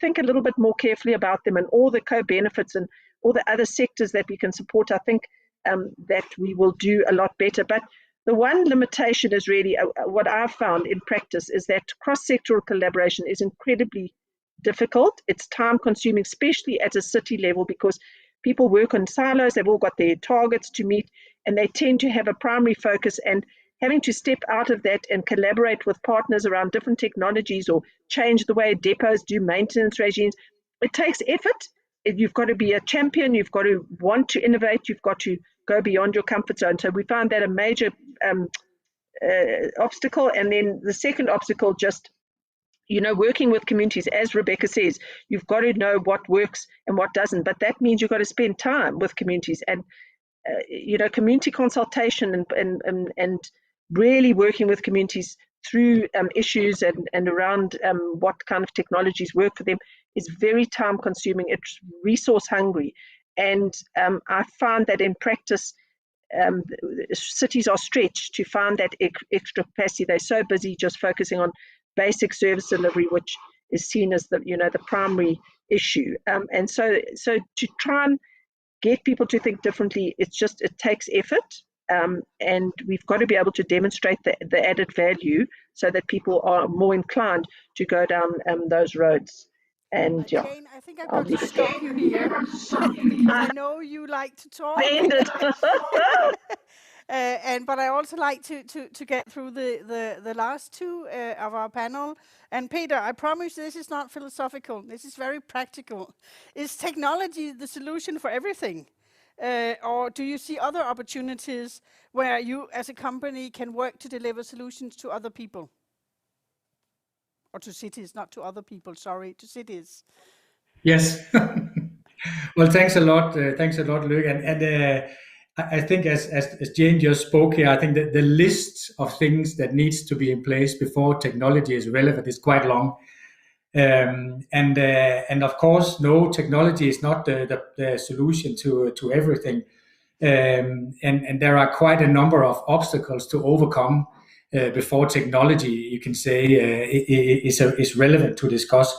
think a little bit more carefully about them, and all the co-benefits and all the other sectors that we can support. I think that we will do a lot better. But the one limitation is really what I've found in practice is that cross-sectoral collaboration is incredibly difficult. It's time consuming, especially at a city level, because people work on silos. They've all got their targets to meet, and they tend to have a primary focus, and having to step out of that and collaborate with partners around different technologies, or change the way depots do maintenance regimes, it takes effort. You've got to be a champion. You've got to want to innovate. You've got to go beyond your comfort zone. So we found that a major obstacle. And then the second obstacle, just working with communities, as Rebecca says, you've got to know what works and what doesn't, but that means you've got to spend time with communities. And community consultation and really working with communities through issues and around what kind of technologies work for them is very time consuming. It's resource hungry. And I find that in practice, cities are stretched to find that extra capacity. They're so busy just focusing on basic service delivery, which is seen as the primary issue. And so to try and get people to think differently, it takes effort. And we've got to be able to demonstrate the added value so that people are more inclined to go down those roads. And Jane, I think I've got to stop you here because I know you like to talk. But I also like to get through the last two of our panel. And Peter, I promise this is not philosophical. This is very practical. Is technology the solution for everything? Or do you see other opportunities where you as a company can work to deliver solutions to other people? Or to cities, not to other people, sorry, to cities. Yes. Well, thanks a lot, Luke. And I think as Jane just spoke here, I think that the list of things that needs to be in place before technology is relevant is quite long. And of course, no, technology is not the solution to everything. And there are quite a number of obstacles to overcome before technology, you can say, is relevant to discuss.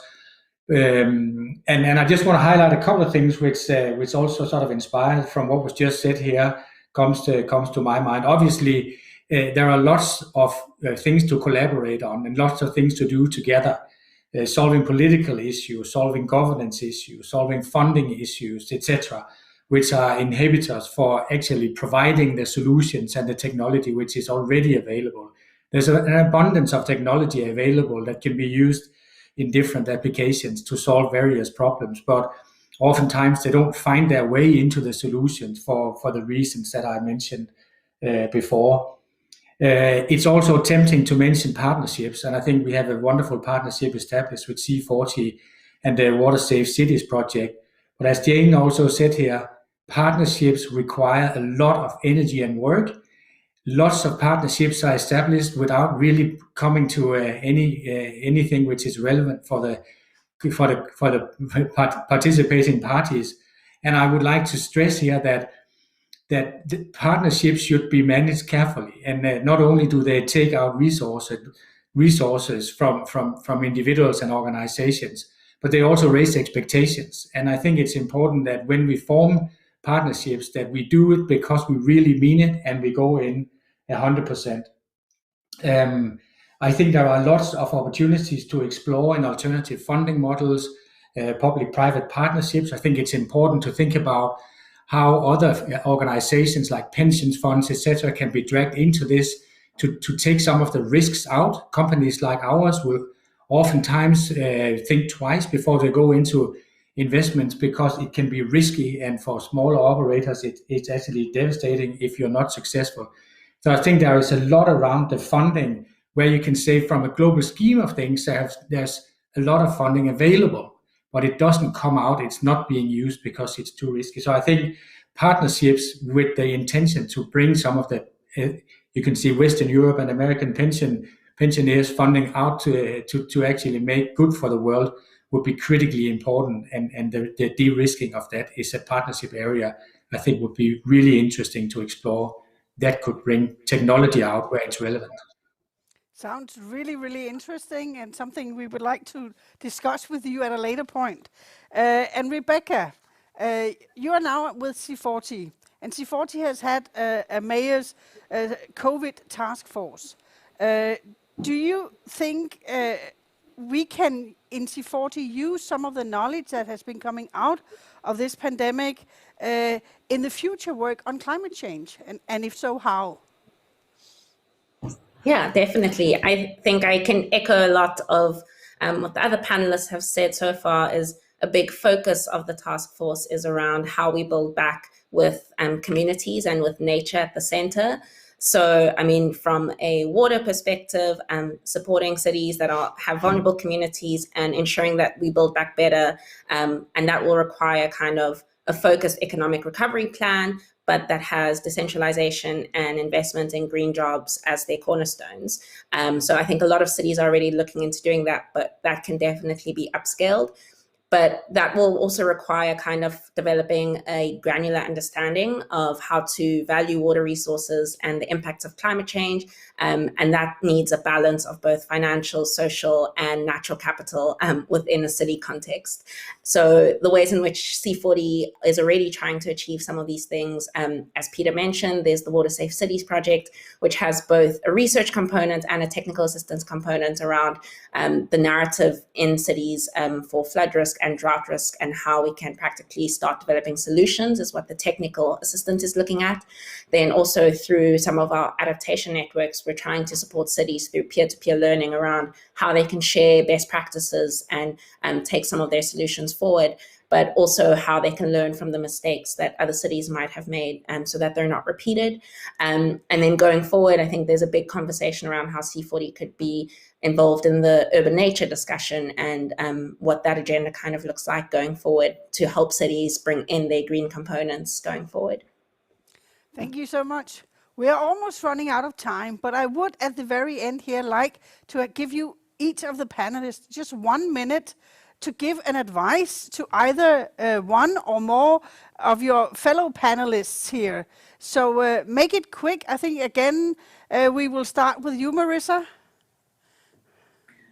And I just want to highlight a couple of things which also sort of inspired from what was just said here comes to my mind. Obviously, there are lots of things to collaborate on and lots of things to do together. Solving political issues, solving governance issues, solving funding issues, etc., which are inhibitors for actually providing the solutions and the technology which is already available. There's an abundance of technology available that can be used in different applications to solve various problems, but oftentimes they don't find their way into the solutions for the reasons that I mentioned before. It's also tempting to mention partnerships, and I think we have a wonderful partnership established with C40 and the Water Safe Cities project. But as Jane also said here, partnerships require a lot of energy and work. Lots of partnerships are established without really coming to anything which is relevant for the participating parties. And I would like to stress here that the partnerships should be managed carefully, and not only do they take out resources from individuals and organizations, but they also raise expectations. And I think it's important that when we form partnerships, that we do it because we really mean it and we go in 100%. I think there are lots of opportunities to explore in alternative funding models, public-private partnerships. I think it's important to think about how other organizations like pensions funds, etc., can be dragged into this to take some of the risks out. Companies like ours will oftentimes think twice before they go into investments because it can be risky, and for smaller operators it's actually devastating if you're not successful. So I think there is a lot around the funding where you can say from a global scheme of things there's a lot of funding available, but it doesn't come out, it's not being used because it's too risky. So I think partnerships with the intention to bring some of the, you can see Western Europe and American pensioners funding out to actually make good for the world would be critically important. And the de-risking of that is a partnership area I think would be really interesting to explore. That could bring technology out where it's relevant. Sounds really, really interesting and something we would like to discuss with you at a later point. And Rebecca, you are now with C40, and C40 has had a mayor's COVID task force. Do you think we can, in C40, use some of the knowledge that has been coming out of this pandemic in the future work on climate change? And if so, how? Yeah, definitely. I think I can echo a lot of what the other panelists have said so far. Is a big focus of the task force is around how we build back with communities and with nature at the center. So, I mean, from a water perspective, supporting cities that have vulnerable communities and ensuring that we build back better, and that will require kind of a focused economic recovery plan, but that has decentralization and investment in green jobs as their cornerstones. So I think a lot of cities are already looking into doing that, but that can definitely be upscaled. But that will also require kind of developing a granular understanding of how to value water resources and the impacts of climate change. And that needs a balance of both financial, social, and natural capital within a city context. So the ways in which C40 is already trying to achieve some of these things, as Peter mentioned, there's the Water Safe Cities project, which has both a research component and a technical assistance component around the narrative in cities for flood risk and drought risk, and how we can practically start developing solutions is what the technical assistant is looking at. Then also through some of our adaptation networks, we're trying to support cities through peer-to-peer learning around how they can share best practices and take some of their solutions forward, but also how they can learn from the mistakes that other cities might have made so that they're not repeated. And then going forward, I think there's a big conversation around how C40 could be involved in the urban nature discussion and what that agenda kind of looks like going forward to help cities bring in their green components going forward. Thank you so much. We are almost running out of time, but I would at the very end here like to give you, each of the panelists, just 1 minute to give an advice to either one or more of your fellow panelists here. So make it quick. I think again, we will start with you, Marissa.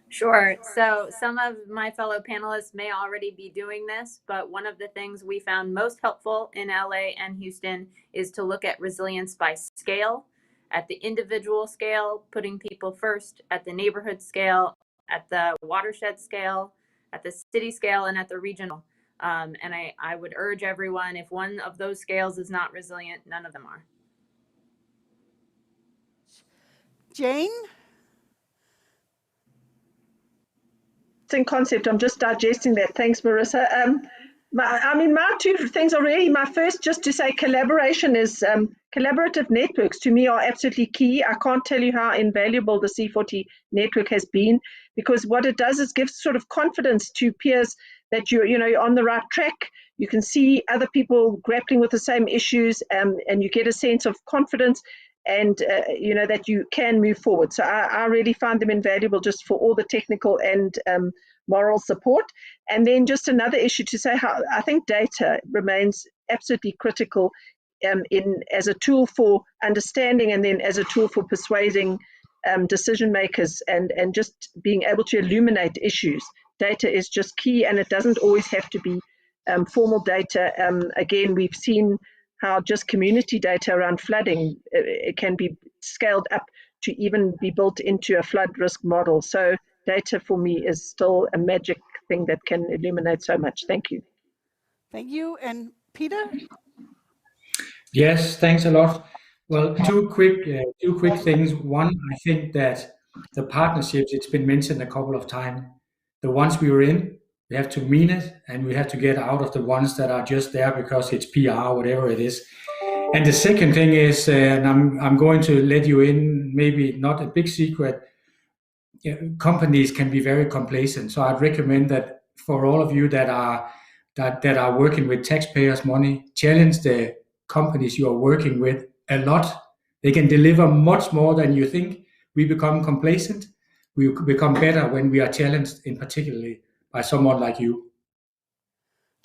Sure. So some of my fellow panelists may already be doing this, but one of the things we found most helpful in LA and Houston is to look at resilience by scale, at the individual scale, putting people first, at the neighborhood scale, at the watershed scale, at the city scale, and at the regional. And I would urge everyone, if one of those scales is not resilient, none of them are. Jane? In concept, I'm just digesting that. Thanks, Marissa. My two things are really, my first, just to say collaboration is, collaborative networks to me are absolutely key. I can't tell you how invaluable the C40 network has been, because what it does is gives sort of confidence to peers that you're on the right track. You can see other people grappling with the same issues, and you get a sense of confidence and that you can move forward. So I really find them invaluable just for all the technical and moral support. And then just another issue to say, how I think data remains absolutely critical as a tool for understanding, and then as a tool for persuading decision makers, and just being able to illuminate issues. Data is just key, and it doesn't always have to be formal data. Again, we've seen how just community data around flooding, it can be scaled up to even be built into a flood risk model. So data for me is still a magic thing that can illuminate so much. Thank you. Thank you. And Peter? Yes, thanks a lot. Well, two quick things. One, I think that the partnerships, it's been mentioned a couple of times. The ones we were in, we have to mean it, and we have to get out of the ones that are just there because it's PR, whatever it is. And the second thing is, and I'm going to let you in, maybe not a big secret, companies can be very complacent. So I'd recommend that for all of you that are working with taxpayers' money, challenge the companies you are working with a lot. They can deliver much more than you think. We become complacent. We become better when we are challenged, in particularly by someone like you.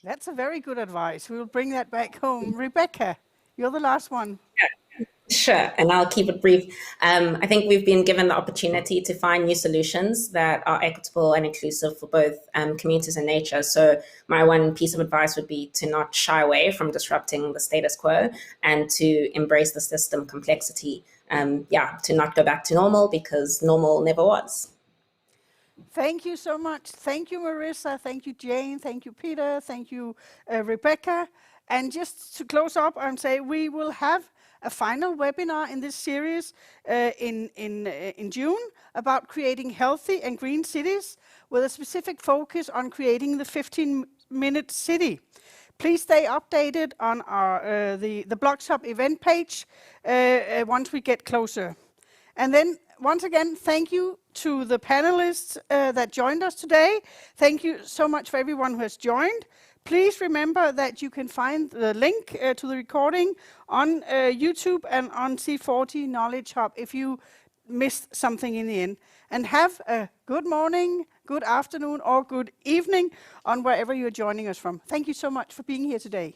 That's a very good advice. We will bring that back home. Rebecca, you're the last one. Sure, and I'll keep it brief. I think we've been given the opportunity to find new solutions that are equitable and inclusive for both communities and nature. So my one piece of advice would be to not shy away from disrupting the status quo, and to embrace the system complexity. To not go back to normal, because normal never was. Thank you so much. Thank you, Marissa. Thank you, Jane. Thank you, Peter. Thank you, Rebecca. And just to close up and say, we will have a final webinar in this series in June about creating healthy and green cities, with a specific focus on creating the 15-minute city. Please stay updated on our the Blogshop event page once we get closer. And then once again, thank you to the panelists that joined us today. Thank you so much for everyone who has joined. Please remember that you can find the link to the recording on YouTube and on C40 Knowledge Hub if you missed something in the end. And have a good morning, good afternoon, or good evening on wherever you're joining us from. Thank you so much for being here today.